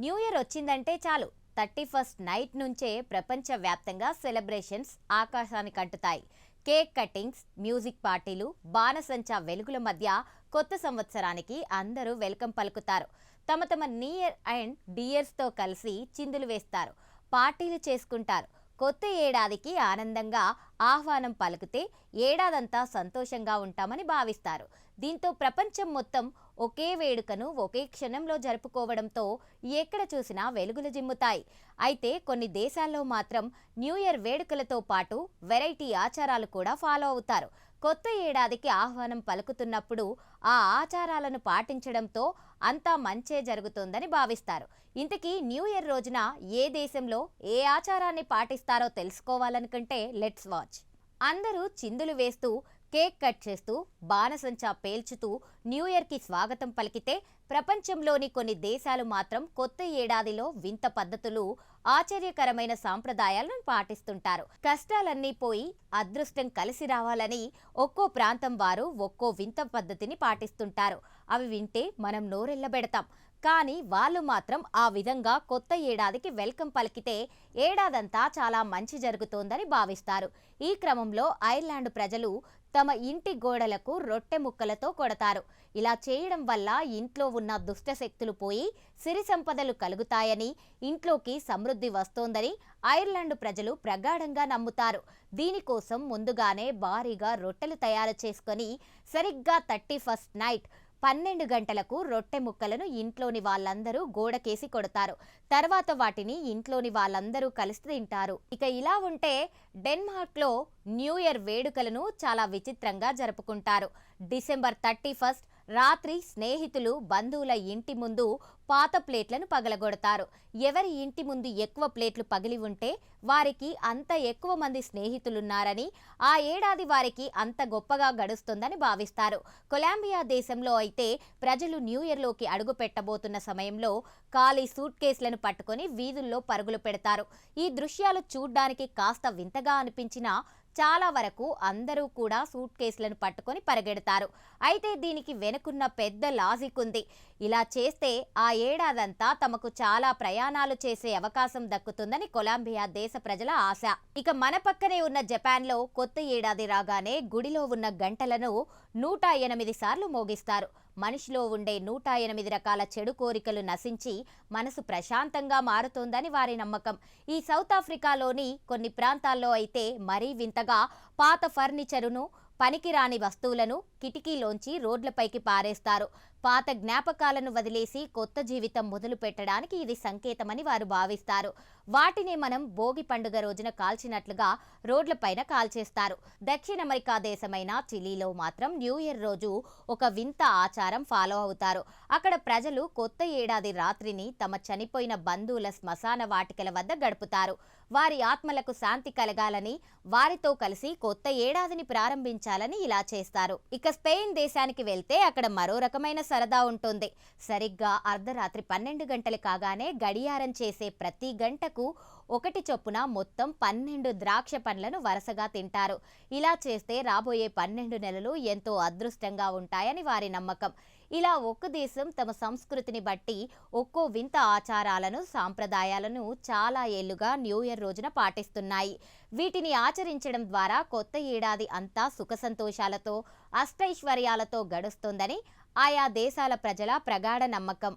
New year వచ్చిందంటే చాలు 31st night నుంచే ప్రపంచవ్యాప్తంగా సెలబ్రేషన్స్ ఆకాశానికి అంటుతాయి. కేక్ కటింగ్స్, మ్యూజిక్ పార్టీలు, బాణసంచా వెలుగుల మధ్య కొత్త సంవత్సరానికి అందరూ వెల్కమ్ పలుకుతారు. తమ తమ నియర్ అండ్ డియర్స్తో కలిసి చిందులు వేస్తారు, పార్టీలు చేసుకుంటారు. కొత్త ఏడాదికి ఆనందంగా ఆహ్వానం పలికితే ఏడాదంతా సంతోషంగా ఉంటామని భావిస్తారు. దీంతో ప్రపంచం మొత్తం ఒకే వేడుకను ఒకే క్షణంలో జరుపుకోవడంతో ఎక్కడ చూసినా వెలుగులు జిమ్ముతాయి. అయితే కొన్ని దేశాల్లో మాత్రం న్యూ ఇయర్ వేడుకలతో పాటు వెరైటీ ఆచారాలు కూడా ఫాలో అవుతారు. కొత్త ఏడాదికి ఆహ్వానం పలుకుతున్నప్పుడు ఆ ఆచారాలను పాటించడంతో అంతా మంచే జరుగుతుందని భావిస్తారు. ఇంతకీ న్యూ ఇయర్ రోజున ఏ దేశంలో ఏ ఆచారాన్ని పాటిస్తారో తెలుసుకోవాలనుకుంటే లెట్స్ వాచ్. అందరూ చిందులు వేస్తూ, కేక్ కట్ చేస్తూ, బాణసంచా పేల్చుతూ న్యూ ఇయర్కి స్వాగతం పలికితే, ప్రపంచంలోని కొన్ని దేశాలు మాత్రం కొత్త ఏడాదిలో వింత పద్ధతులు, ఆశ్చర్యకరమైన సాంప్రదాయాలను పాటిస్తుంటారు. కష్టాలన్నీ పోయి అదృష్టం కలిసి రావాలని ఒక్కో ప్రాంతం వారు ఒక్కో వింత పద్ధతిని పాటిస్తుంటారు. అవి వింటే మనం నోరెళ్లబెడతాం. కానీ వాళ్ళు మాత్రం ఆ విధంగా కొత్త ఏడాదికి వెల్కమ్ పలికితే ఏడాదంతా చాలా మంచి జరుగుతోందని భావిస్తారు. ఈ క్రమంలో ఐర్లాండ్ ప్రజలు తమ ఇంటి గోడలకు రొట్టె ముక్కలతో కొడతారు. ఇలా చేయడం వల్ల ఇంట్లో ఉన్న దుష్ట శక్తులు పోయి సిరి సంపదలు కలుగుతాయని, ఇంట్లోకి సమృద్ధి వస్తోందని ఐర్లాండ్ ప్రజలు ప్రగాఢంగా నమ్ముతారు. దీనికోసం ముందుగానే భారీగా రొట్టెలు తయారు చేసుకొని సరిగ్గా 31st నైట్ 12 గంటలకు రొట్టె ముక్కలను ఇంట్లోని వాళ్ళందరూ గోడకేసి కొడతారు. తర్వాత వాటిని ఇంట్లోని వాళ్ళందరూ కలిసి తింటారు. ఇక ఇలా ఉంటే డెన్మార్క్లో న్యూ ఇయర్ వేడుకలను చాలా విచిత్రంగా జరుపుకుంటారు. డిసెంబర్ 31 రాత్రి స్నేహితులు, బంధువుల ఇంటి ముందు పాత ప్లేట్లను పగలగొడతారు. ఎవరి ఇంటి ముందు ఎక్కువ ప్లేట్లు పగిలి ఉంటే వారికి అంత ఎక్కువ మంది స్నేహితులున్నారని, ఆ ఏడాది వారికి అంత గొప్పగా గడుస్తుందని భావిస్తారు. కొలంబియా దేశంలో అయితే ప్రజలు న్యూ ఇయర్లోకి అడుగు పెట్టబోతున్న సమయంలో ఖాళీ సూట్ కేసులను పట్టుకొని వీధుల్లో పరుగులు పెడతారు. ఈ దృశ్యాలు చూడ్డానికి కాస్త వింతగా అనిపించినా చాలా వరకు అందరూ కూడా సూట్ కేసులను పట్టుకొని పరిగెడతారు. అయితే దీనికి వెనుకున్న పెద్ద లాజిక్ ఉంది. ఇలా చేస్తే ఆ ఏడాదంతా తమకు చాలా ప్రయాణాలు చేసే అవకాశం దక్కుతుందని కొలంబియా దేశ ప్రజల ఆశ. ఇక మన పక్కనే ఉన్న జపాన్లో కొత్త ఏడాది రాగానే గుడిలో ఉన్న గంటలను 108 సార్లు మోగిస్తారు. మనిషిలో ఉండే 108 రకాల చెడు కోరికలు నశించి మనసు ప్రశాంతంగా మారుతోందని వారి నమ్మకం. ఈ సౌత్ ఆఫ్రికాలోని కొన్ని ప్రాంతాల్లో అయితే మరీ వింతగా పాత ఫర్నిచరును, పనికిరాని వస్తువులను కిటికీలోంచి రోడ్లపైకి పారేస్తారు. పాత జ్ఞాపకాలను వదిలేసి కొత్త జీవితం మొదలు పెట్టడానికి ఇది సంకేతమని వారు భావిస్తారు. వాటిని మనం భోగి పండుగ రోజున కాల్చినట్లుగా రోడ్లపైన కాల్చేస్తారు. దక్షిణ అమెరికా దేశమైన చిలీలో మాత్రం న్యూ ఇయర్ రోజు ఒక వింత ఆచారం ఫాలో అవుతారు. అక్కడ ప్రజలు కొత్త ఏడాది రాత్రిని తమ చనిపోయిన బంధువుల శ్మశాన వాటికల వద్ద గడుపుతారు. వారి ఆత్మలకు శాంతి కలగాలని, వారితో కలిసి కొత్త ఏడాదిని ప్రారంభించాలని ఇలా చేస్తారు. ఇక స్పెయిన్ దేశానికి వెళ్తే అక్కడ మరో రకమైన సరదా ఉంటుంది. సరిగ్గా అర్ధరాత్రి 12 గంటలు కాగానే గడియారం చేసే ప్రతి గంటకు ఒకటి చొప్పున మొత్తం 12 ద్రాక్ష పండ్లను వరుసగా తింటారు. ఇలా చేస్తే రాబోయే 12 నెలలు ఎంతో అదృష్టంగా ఉంటాయని వారి నమ్మకం. ఇలా ఒక్క దేశం తమ సంస్కృతిని బట్టి ఒక్కో వింత ఆచారాలను, సాంప్రదాయాలను చాలా ఏళ్లుగా న్యూ ఇయర్ రోజున పాటిస్తున్నాయి. వీటిని ఆచరించడం ద్వారా కొత్త ఏడాది అంతా సుఖ సంతోషాలతో, అష్టైశ్వర్యాలతో గడుస్తుందని ఆయా దేశాల ప్రజల ప్రగాఢ నమ్మకం.